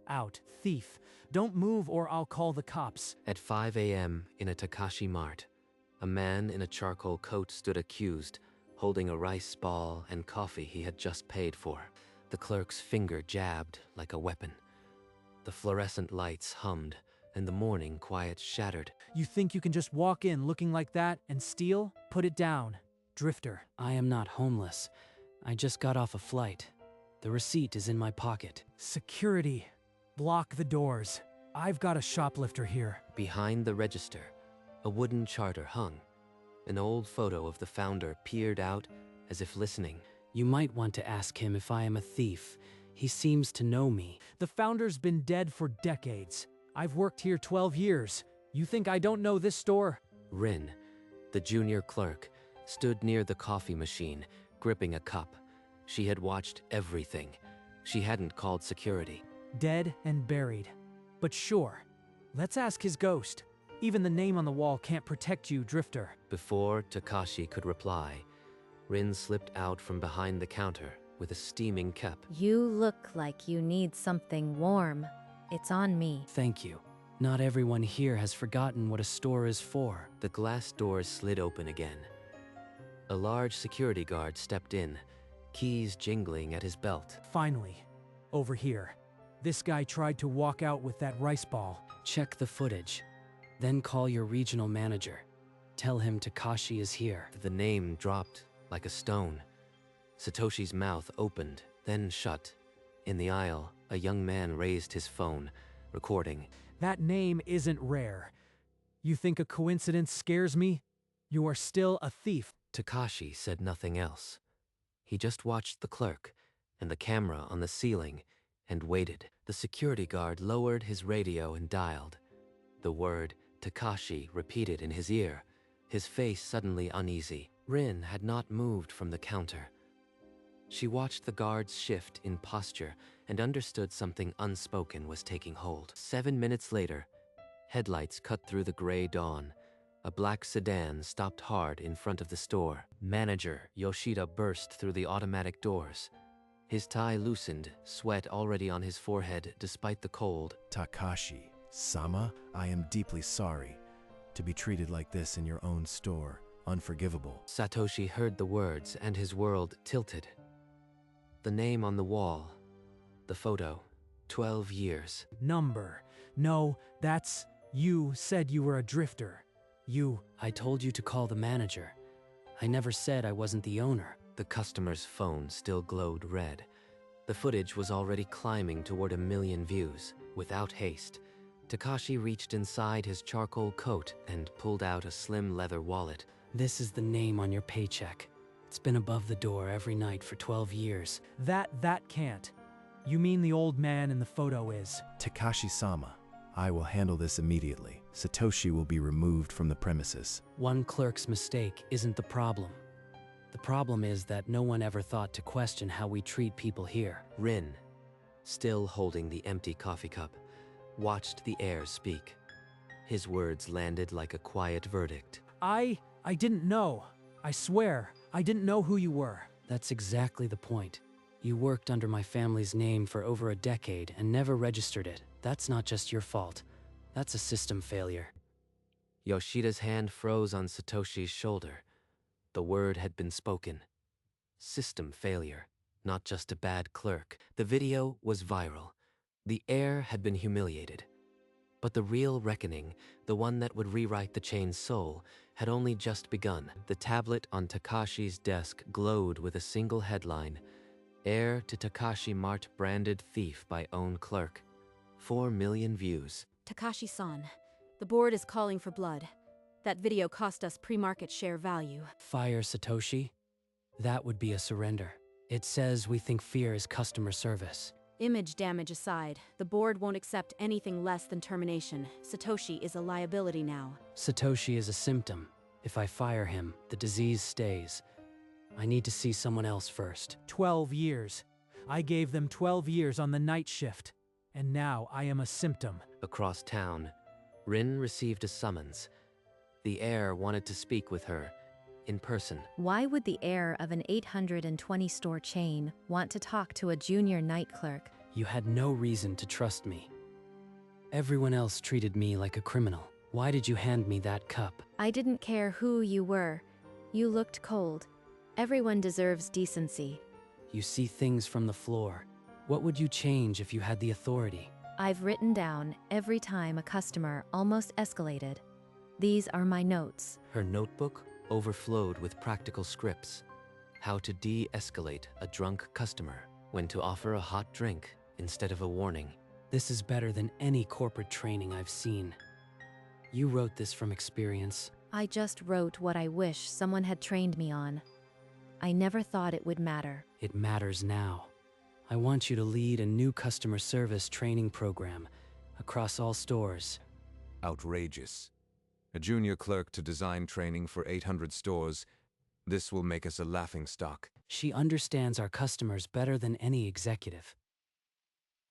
Out. Thief. Don't move or I'll call the cops. At 5 a.m. in a Takashi mart, a man in a charcoal coat stood accused, holding a rice ball and coffee he had just paid for. The clerk's finger jabbed like a weapon. The fluorescent lights hummed, and the morning quiet shattered. You think you can just walk in looking like that and steal? Put it down. Drifter. I am not homeless. I just got off a flight. The receipt is in my pocket. Security. Block the doors. I've got a shoplifter here. Behind the register, a wooden charter hung. An old photo of the founder peered out as if listening. You might want to ask him if I am a thief. He seems to know me. The founder's been dead for decades. I've worked here 12 years. You think I don't know this store? Rin, the junior clerk, stood near the coffee machine, gripping a cup. She had watched everything. She hadn't called security. Dead and buried. But sure, let's ask his ghost. Even the name on the wall can't protect you, Drifter. Before Takashi could reply, Rin slipped out from behind the counter with a steaming cup. You look like you need something warm. It's on me. Thank you. Not everyone here has forgotten what a store is for. The glass doors slid open again. A large security guard stepped in, keys jingling at his belt. Finally, over here. This guy tried to walk out with that rice ball. Check the footage. Then call your regional manager. Tell him Takashi is here. The name dropped like a stone. Satoshi's mouth opened, then shut. In the aisle, a young man raised his phone, recording. That name isn't rare. You think a coincidence scares me? You are still a thief. Takashi said nothing else. He just watched the clerk and the camera on the ceiling and waited. The security guard lowered his radio and dialed. The word Takashi repeated in his ear, his face suddenly uneasy. Rin had not moved from the counter. She watched the guards shift in posture and understood something unspoken was taking hold. 7 minutes later, headlights cut through the gray dawn. A black sedan stopped hard in front of the store. Manager Yoshida burst through the automatic doors. His tie loosened, sweat already on his forehead despite the cold. Takashi-sama, I am deeply sorry. To be treated like this in your own store, unforgivable. Satoshi heard the words and his world tilted. The name on the wall, the photo, 12 years. Number. No, that's... You said you were a drifter. I told you to call the manager. I never said I wasn't the owner. The customer's phone still glowed red. The footage was already climbing toward 1 million views. Without haste, Takashi reached inside his charcoal coat and pulled out a slim leather wallet. This is the name on your paycheck. It's been above the door every night for 12 years. That can't. You mean the old man in the photo is? Takashi-sama, I will handle this immediately. Satoshi will be removed from the premises. One clerk's mistake isn't the problem. The problem is that no one ever thought to question how we treat people here. Rin, still holding the empty coffee cup, watched the air speak. His words landed like a quiet verdict. I didn't know. I swear, I didn't know who you were. That's exactly the point. You worked under my family's name for over a decade and never registered it. That's not just your fault. That's a system failure. Yoshida's hand froze on Satoshi's shoulder. The word had been spoken. System failure, not just a bad clerk. The video was viral. The heir had been humiliated. But the real reckoning, the one that would rewrite the chain's soul, had only just begun. The tablet on Takashi's desk glowed with a single headline: Heir to Takashi Mart branded thief by own clerk. 4 million views. Takashi-san, the board is calling for blood. That video cost us pre-market share value. Fire Satoshi? That would be a surrender. It says we think fear is customer service. Image damage aside, the board won't accept anything less than termination. Satoshi is a liability now. Satoshi is a symptom. If I fire him, the disease stays. I need to see someone else first. 12 years. I gave them 12 years on the night shift. And now I am a symptom. Across town, Rin received a summons. The heir wanted to speak with her, in person. Why would the heir of an 820-store chain want to talk to a junior night clerk? You had no reason to trust me. Everyone else treated me like a criminal. Why did you hand me that cup? I didn't care who you were. You looked cold. Everyone deserves decency. You see things from the floor. What would you change if you had the authority? I've written down every time a customer almost escalated. These are my notes. Her notebook overflowed with practical scripts. How to de-escalate a drunk customer, when to offer a hot drink instead of a warning. This is better than any corporate training I've seen. You wrote this from experience. I just wrote what I wish someone had trained me on. I never thought it would matter. It matters now. I want you to lead a new customer service training program across all stores. Outrageous. A junior clerk to design training for 800 stores. This will make us a laughingstock. She understands our customers better than any executive.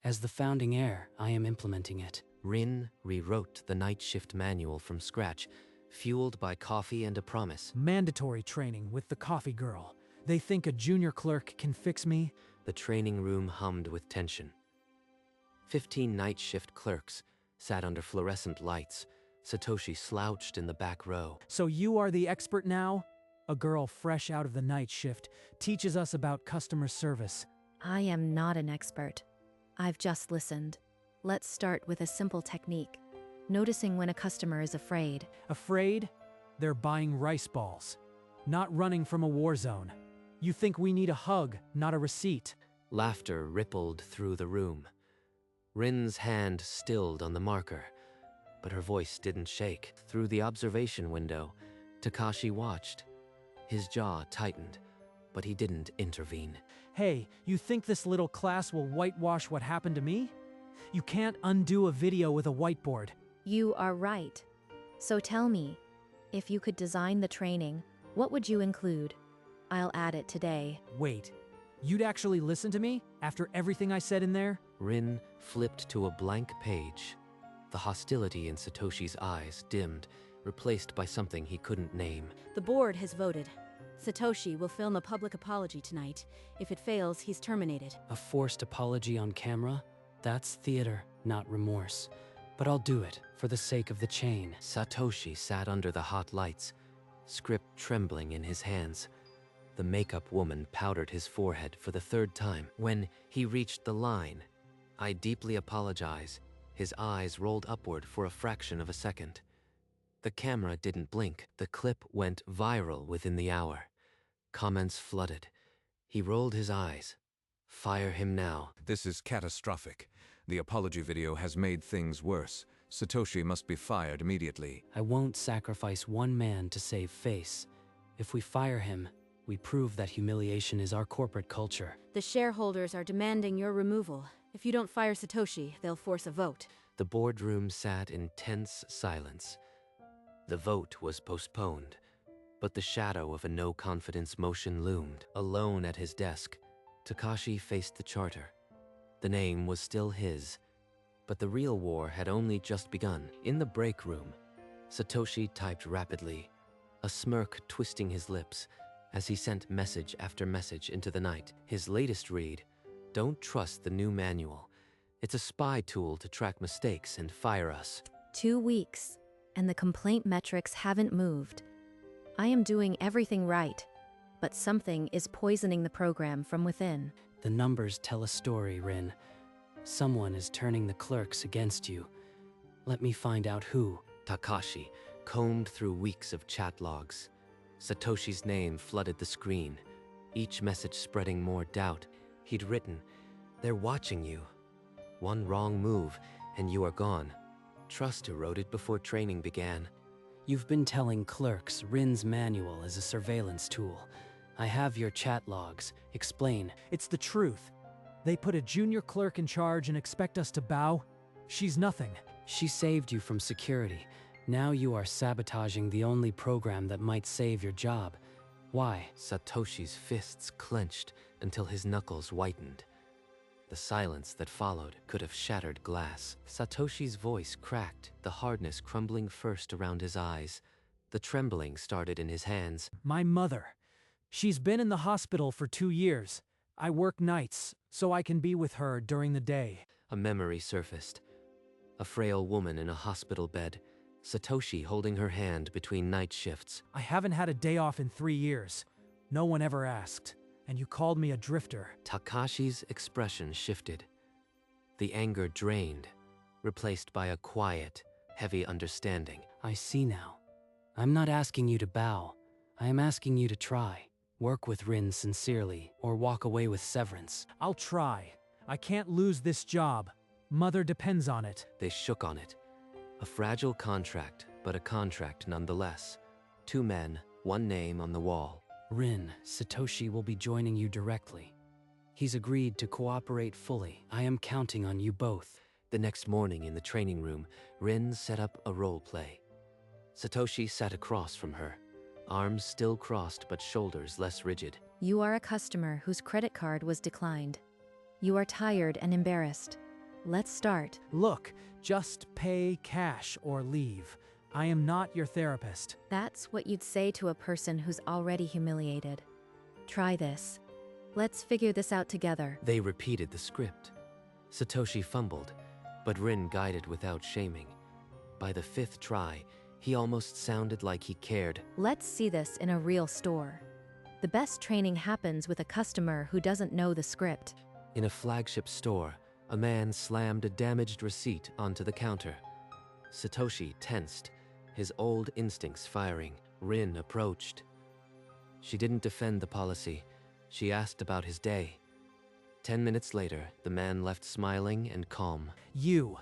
As the founding heir, I am implementing it. Rin rewrote the night shift manual from scratch, fueled by coffee and a promise. Mandatory training with the coffee girl. They think a junior clerk can fix me? The training room hummed with tension. 15 night shift clerks sat under fluorescent lights. Satoshi slouched in the back row. So you are the expert now? A girl fresh out of the night shift teaches us about customer service. I am not an expert. I've just listened. Let's start with a simple technique. Noticing when a customer is afraid. Afraid? They're buying rice balls. Not running from a war zone. You think we need a hug, not a receipt. Laughter rippled through the room. Rin's hand stilled on the marker, but her voice didn't shake. Through the observation window, Takashi watched. His jaw tightened, but he didn't intervene. Hey, you think this little class will whitewash what happened to me? You can't undo a video with a whiteboard. You are right. So tell me, if you could design the training, what would you include? I'll add it today. Wait, you'd actually listen to me after everything I said in there? Rin flipped to a blank page. The hostility in Satoshi's eyes dimmed, replaced by something he couldn't name. The board has voted. Satoshi will film a public apology tonight. If it fails, he's terminated. A forced apology on camera? That's theater, not remorse. But I'll do it, for the sake of the chain. Satoshi sat under the hot lights, script trembling in his hands. The makeup woman powdered his forehead for the third time. When he reached the line, "I deeply apologize," his eyes rolled upward for a fraction of a second. The camera didn't blink. The clip went viral within the hour. Comments flooded. He rolled his eyes. Fire him now. This is catastrophic. The apology video has made things worse. Satoshi must be fired immediately. I won't sacrifice one man to save face. If we fire him, we prove that humiliation is our corporate culture. The shareholders are demanding your removal. If you don't fire Satoshi, they'll force a vote. The boardroom sat in tense silence. The vote was postponed, but the shadow of a no-confidence motion loomed. Alone at his desk, Takashi faced the charter. The name was still his, but the real war had only just begun. In the break room, Satoshi typed rapidly, a smirk twisting his lips as he sent message after message into the night. His latest read, "Don't trust the new manual. It's a spy tool to track mistakes and fire us." 2 weeks, and the complaint metrics haven't moved. I am doing everything right, but something is poisoning the program from within. The numbers tell a story, Rin. Someone is turning the clerks against you. Let me find out who. Takashi combed through weeks of chat logs. Satoshi's name flooded the screen, each message spreading more doubt. He'd written, "They're watching you. One wrong move, and you are gone." Trust eroded before training began. You've been telling clerks Rin's manual is a surveillance tool. I have your chat logs. Explain. It's the truth. They put a junior clerk in charge and expect us to bow? She's nothing. She saved you from security. Now you are sabotaging the only program that might save your job. Why? Satoshi's fists clenched until his knuckles whitened. The silence that followed could have shattered glass. Satoshi's voice cracked, the hardness crumbling first around his eyes. The trembling started in his hands. My mother. She's been in the hospital for 2 years. I work nights. so I can be with her during the day. A memory surfaced. A frail woman in a hospital bed, Satoshi holding her hand between night shifts. I haven't had a day off in 3 years. No one ever asked, and you called me a drifter. Takashi's expression shifted. The anger drained, replaced by a quiet, heavy understanding. I see now. I'm not asking you to bow. I am asking you to try. Work with Rin sincerely, or walk away with severance. I'll try. I can't lose this job. Mother depends on it. They shook on it. A fragile contract, but a contract nonetheless. 2 men, 1 name on the wall. Rin, Satoshi will be joining you directly. He's agreed to cooperate fully. I am counting on you both. The next morning in the training room, Rin set up a role play. Satoshi sat across from her, arms still crossed but shoulders less rigid. You are a customer whose credit card was declined. You are tired and embarrassed. Let's start. Look, just pay cash or leave. I am not your therapist. That's what you'd say to a person who's already humiliated. Try this. Let's figure this out together. They repeated the script. Satoshi fumbled, but Rin guided without shaming. By the 5th try, he almost sounded like he cared. Let's see this in a real store. The best training happens with a customer who doesn't know the script. In a flagship store, a man slammed a damaged receipt onto the counter. Satoshi tensed, his old instincts firing. Rin approached. She didn't defend the policy. She asked about his day. 10 minutes later, the man left smiling and calm. You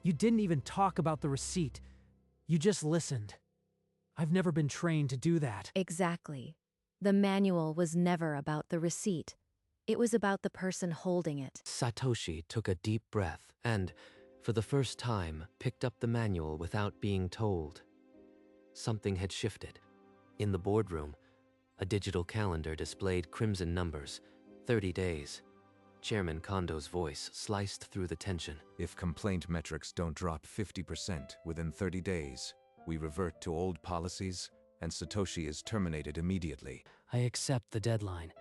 didn't even talk about the receipt. You just listened. I've never been trained to do that. Exactly. The manual was never about the receipt. It was about the person holding it. Satoshi took a deep breath and, for the first time, picked up the manual without being told. Something had shifted. In the boardroom, a digital calendar displayed crimson numbers, 30 days. Chairman Kondo's voice sliced through the tension. If complaint metrics don't drop 50% within 30 days, we revert to old policies, and Satoshi is terminated immediately. I accept the deadline.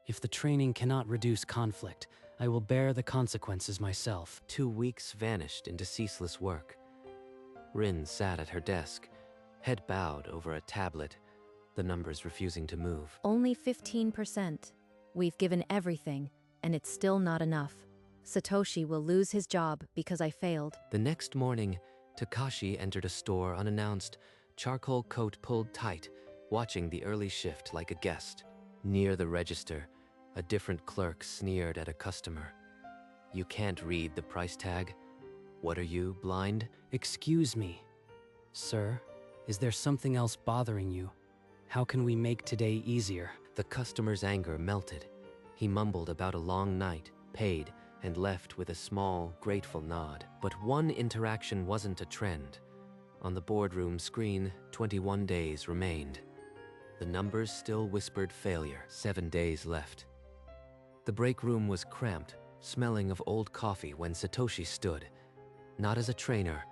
If the training cannot reduce conflict, I will bear the consequences myself. 2 weeks vanished into ceaseless work. Rin sat at her desk, head bowed over a tablet, the numbers refusing to move. Only 15%. We've given everything, and it's still not enough. Satoshi will lose his job because I failed. The next morning, Takashi entered a store unannounced, charcoal coat pulled tight, watching the early shift like a guest. Near the register, a different clerk sneered at a customer. You can't read the price tag? What are you, blind? Excuse me. Sir, is there something else bothering you? How can we make today easier? The customer's anger melted. He mumbled about a long night, paid, and left with a small, grateful nod. But one interaction wasn't a trend. On the boardroom screen, 21 days remained. The numbers still whispered failure. 7 days left. The break room was cramped, smelling of old coffee when Satoshi stood. Not as a trainer,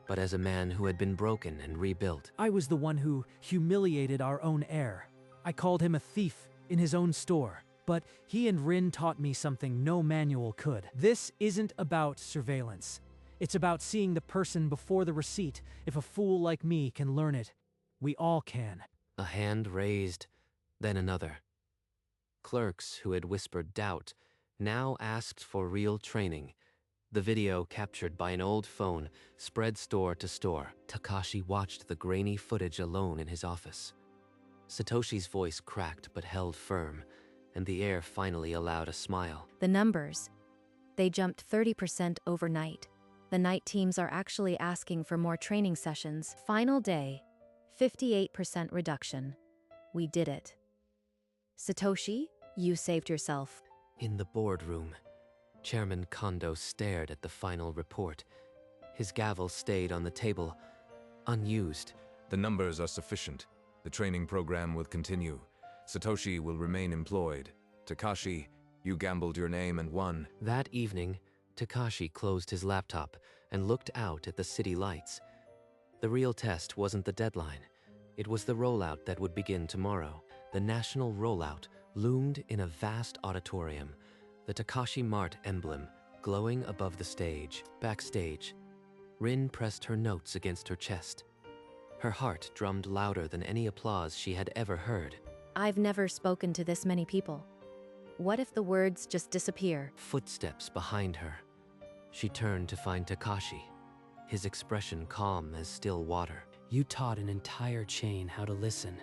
but as a man who had been broken and rebuilt. I was the one who humiliated our own heir. I called him a thief in his own store. But he and Rin taught me something no manual could. This isn't about surveillance. It's about seeing the person before the receipt. If a fool like me can learn it, we all can. A hand raised, then another. Clerks who had whispered doubt now asked for real training. The video captured by an old phone spread store to store. Takashi watched the grainy footage alone in his office. Satoshi's voice cracked but held firm, and the air finally allowed a smile. The numbers. They jumped 30% overnight. The night teams are actually asking for more training sessions. Final day, 58% reduction. We did it. Satoshi, you saved yourself. In the boardroom, Chairman Kondo stared at the final report. His gavel stayed on the table, unused. The numbers are sufficient. The training program will continue. Satoshi will remain employed. Takashi, you gambled your name and won. That evening, Takashi closed his laptop and looked out at the city lights. The real test wasn't the deadline. It was the rollout that would begin tomorrow. The national rollout loomed in a vast auditorium. the Takashi Mart emblem glowing above the stage. Backstage, Rin pressed her notes against her chest. Her heart drummed louder than any applause she had ever heard. I've never spoken to this many people. What if the words just disappear? Footsteps behind her. She turned to find Takashi, his expression calm as still water. You taught an entire chain how to listen.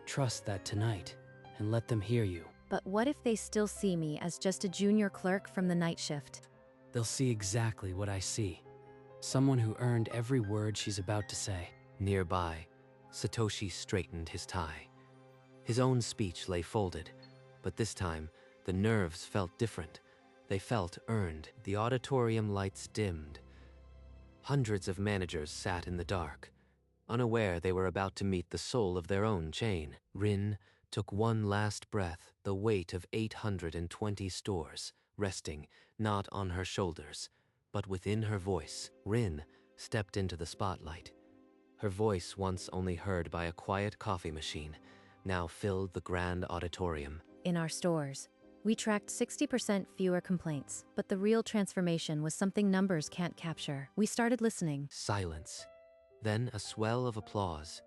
Trust that tonight, and let them hear you. But what if they still see me as just a junior clerk from the night shift? They'll see exactly what I see. Someone who earned every word she's about to say. Nearby, Satoshi straightened his tie. His own speech lay folded, but this time, the nerves felt different. They felt earned. The auditorium lights dimmed. Hundreds of managers sat in the dark, unaware they were about to meet the soul of their own chain. Rin took one last breath, the weight of 820 stores, resting not on her shoulders, but within her voice. Rin stepped into the spotlight. Her voice, once only heard by a quiet coffee machine, now filled the grand auditorium. In our stores, we tracked 60% fewer complaints, but the real transformation was something numbers can't capture. We started listening. Silence. Then a swell of applause.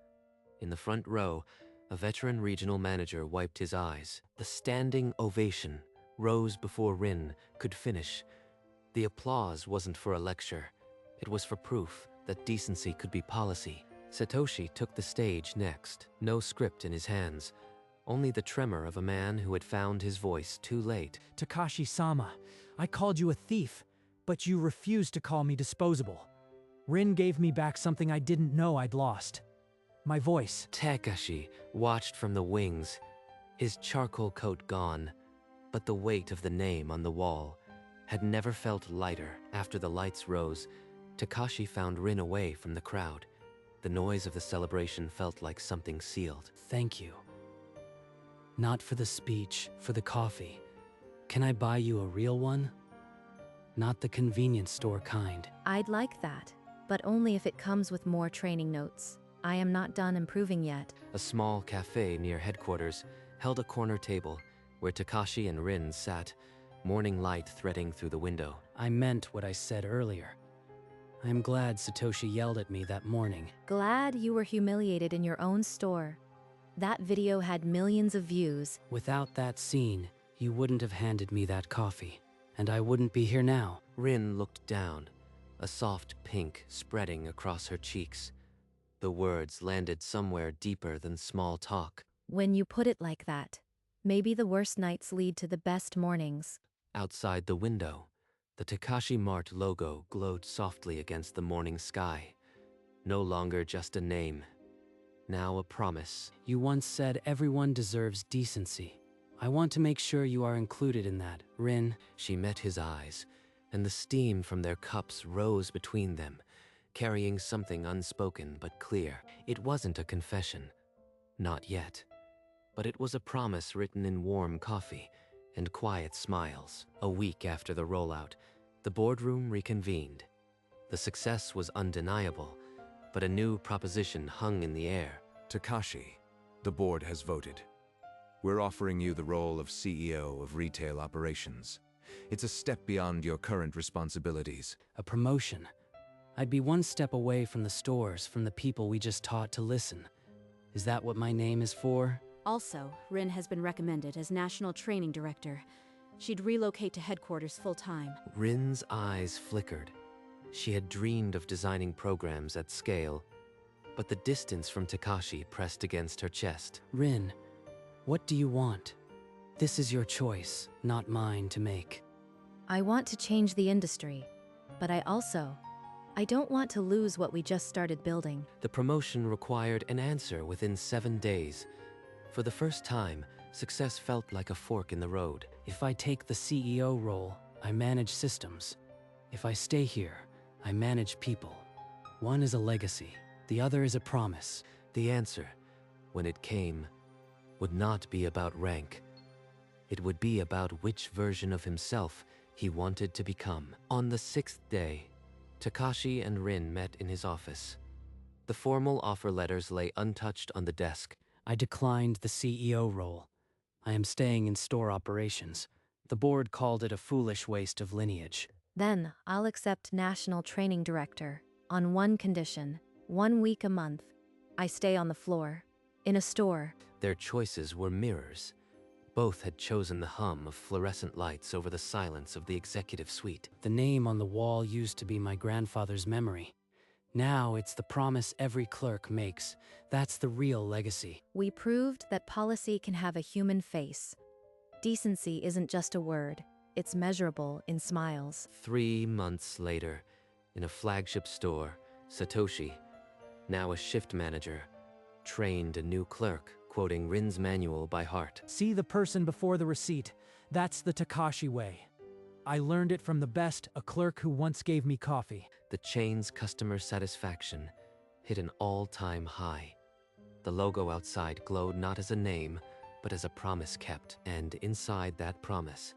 In the front row, a veteran regional manager wiped his eyes. The standing ovation rose before Rin could finish. The applause wasn't for a lecture. It was for proof that decency could be policy. Satoshi took the stage next, no script in his hands, only the tremor of a man who had found his voice too late. Takashi-sama, I called you a thief, but you refused to call me disposable. Rin gave me back something I didn't know I'd lost. My voice. Takashi watched from the wings, his charcoal coat gone, but the weight of the name on the wall had never felt lighter. After the lights rose, Takashi found Rin away from the crowd. The noise of the celebration felt like something sealed. Thank you. Not for the speech, for the coffee. Can I buy you a real one? Not the convenience store kind. I'd like that, but only if it comes with more training notes. I am not done improving yet. A small cafe near headquarters held a corner table where Takashi and Rin sat, morning light threading through the window. I meant what I said earlier. I am glad Satoshi yelled at me that morning. Glad you were humiliated in your own store. That video had millions of views. Without that scene, you wouldn't have handed me that coffee, and I wouldn't be here now. Rin looked down, a soft pink spreading across her cheeks. The words landed somewhere deeper than small talk. When you put it like that, maybe the worst nights lead to the best mornings. Outside the window, the Takashi Mart logo glowed softly against the morning sky. No longer just a name, now a promise. You once said everyone deserves decency. I want to make sure you are included in that, Rin. She met his eyes, and the steam from their cups rose between them, carrying something unspoken but clear. It wasn't a confession. Not yet. But it was a promise written in warm coffee and quiet smiles. A week after the rollout, the boardroom reconvened. The success was undeniable, but a new proposition hung in the air. Takashi, the board has voted. We're offering you the role of CEO of Retail Operations. It's a step beyond your current responsibilities. A promotion. I'd be one step away from the stores, from the people we just taught to listen. Is that what my name is for? Also, Rin has been recommended as National Training Director. She'd relocate to headquarters full-time. Rin's eyes flickered. She had dreamed of designing programs at scale, but the distance from Takashi pressed against her chest. Rin, what do you want? This is your choice, not mine to make. I want to change the industry, but I don't want to lose what we just started building. The promotion required an answer within 7 days. For the first time, success felt like a fork in the road. If I take the CEO role, I manage systems. If I stay here, I manage people. One is a legacy, the other is a promise. The answer, when it came, would not be about rank. It would be about which version of himself he wanted to become. On the 6th day, Takashi and Rin met in his office. The formal offer letters lay untouched on the desk. I declined the CEO role. I am staying in store operations. The board called it a foolish waste of lineage. Then I'll accept National Training Director on one condition: 1 week a month. I stay on the floor, in a store. Their choices were mirrors. Both had chosen the hum of fluorescent lights over the silence of the executive suite. The name on the wall used to be my grandfather's memory. Now it's the promise every clerk makes. That's the real legacy. We proved that policy can have a human face. Decency isn't just a word, it's measurable in smiles. 3 months later, in a flagship store, Satoshi, now a shift manager, trained a new clerk, quoting Rin's manual by heart. See the person before the receipt. That's the Takashi way. I learned it from the best, a clerk who once gave me coffee. The chain's customer satisfaction hit an all-time high. The logo outside glowed not as a name, but as a promise kept. And inside that promise,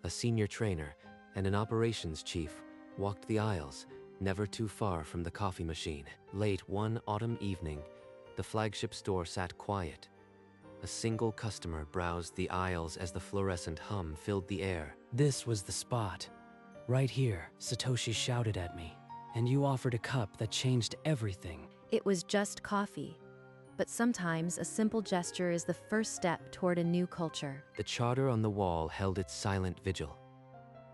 a senior trainer and an operations chief walked the aisles, never too far from the coffee machine. Late one autumn evening, the flagship store sat quiet. A single customer browsed the aisles as the fluorescent hum filled the air. This was the spot. Right here, Satoshi shouted at me. And you offered a cup that changed everything. It was just coffee. But sometimes a simple gesture is the first step toward a new culture. The charter on the wall held its silent vigil.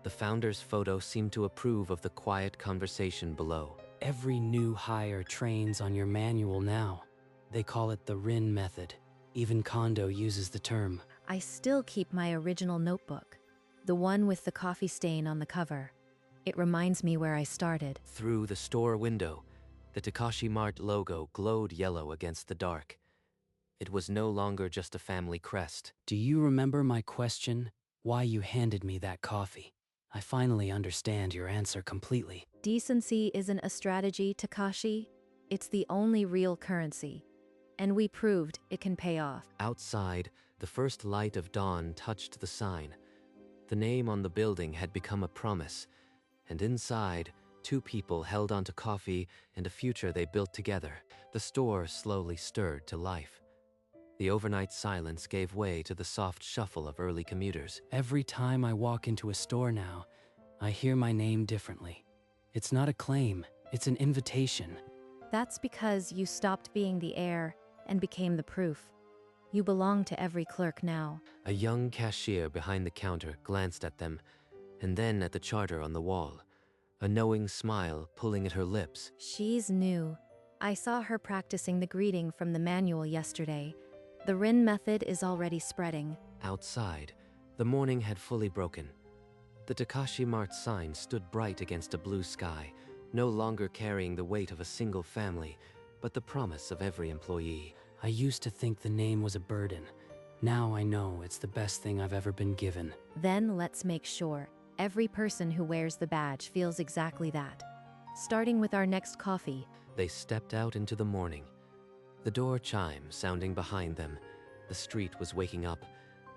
The founder's photo seemed to approve of the quiet conversation below. Every new hire trains on your manual now. They call it the Rin method. Even Kondo uses the term. I still keep my original notebook, the one with the coffee stain on the cover. It reminds me where I started. Through the store window, the Takashi Mart logo glowed yellow against the dark. It was no longer just a family crest. Do you remember my question? Why you handed me that coffee? I finally understand your answer completely. Decency isn't a strategy, Takashi. It's the only real currency. And we proved it can pay off. Outside, the first light of dawn touched the sign. The name on the building had become a promise. And inside, 2 people held onto coffee and a future they built together. The store slowly stirred to life. The overnight silence gave way to the soft shuffle of early commuters. Every time I walk into a store now, I hear my name differently. It's not a claim, it's an invitation. That's because you stopped being the heir and became the proof. You belong to every clerk now. A young cashier behind the counter glanced at them, and then at the charter on the wall, a knowing smile pulling at her lips. She's new. I saw her practicing the greeting from the manual yesterday. The Rin method is already spreading. Outside, the morning had fully broken. The Takashi Mart sign stood bright against a blue sky, no longer carrying the weight of a single family, but the promise of every employee. I used to think the name was a burden. Now I know it's the best thing I've ever been given. Then let's make sure every person who wears the badge feels exactly that. Starting with our next coffee. They stepped out into the morning. The door chime sounding behind them. The street was waking up,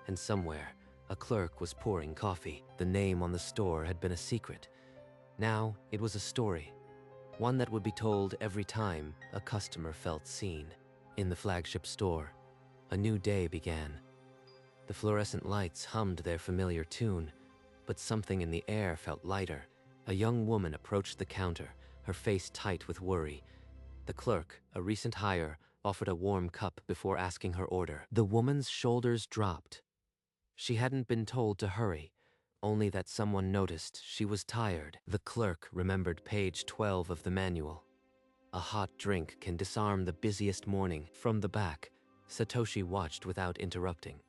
and somewhere, a clerk was pouring coffee. The name on the store had been a secret. Now it was a story, one that would be told every time a customer felt seen. In the flagship store, a new day began. The fluorescent lights hummed their familiar tune, but something in the air felt lighter. A young woman approached the counter, her face tight with worry. The clerk, a recent hire, offered a warm cup before asking her order. The woman's shoulders dropped. She hadn't been told to hurry, only that someone noticed she was tired. The clerk remembered page 12 of the manual. A hot drink can disarm the busiest morning. From the back, Satoshi watched without interrupting.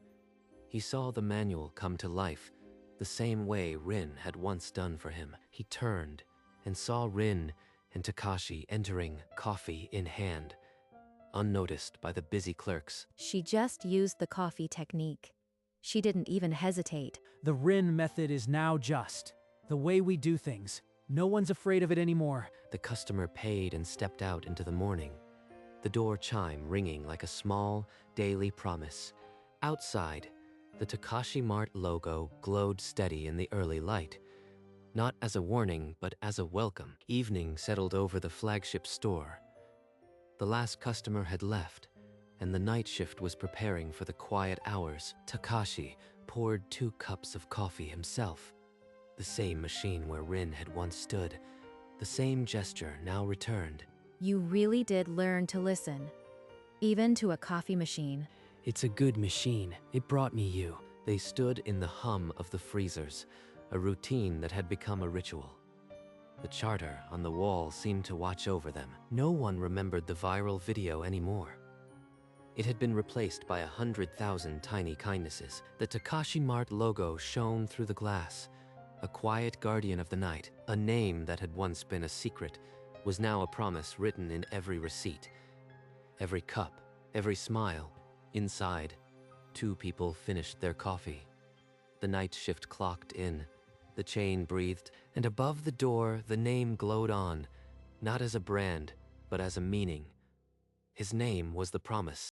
He saw the manual come to life, the same way Rin had once done for him. He turned and saw Rin and Takashi entering, coffee in hand, unnoticed by the busy clerks. She just used the coffee technique. She didn't even hesitate. The Rin method is now just the way we do things. No one's afraid of it anymore. The customer paid and stepped out into the morning, the door chime ringing like a small, daily promise. Outside, the Takashi Mart logo glowed steady in the early light, not as a warning, but as a welcome. Evening settled over the flagship store. The last customer had left, and the night shift was preparing for the quiet hours. Takashi poured 2 cups of coffee himself. The same machine where Rin had once stood. The same gesture now returned. You really did learn to listen. Even to a coffee machine. It's a good machine. It brought me you. They stood in the hum of the freezers, a routine that had become a ritual. The charter on the wall seemed to watch over them. No one remembered the viral video anymore. It had been replaced by 100,000 tiny kindnesses. The Takashi Mart logo shone through the glass. A quiet guardian of the night, a name that had once been a secret, was now a promise written in every receipt. Every cup, every smile. Inside, 2 people finished their coffee. The night shift clocked in. The chain breathed, and above the door the name glowed on, not as a brand, but as a meaning. His name was the promise.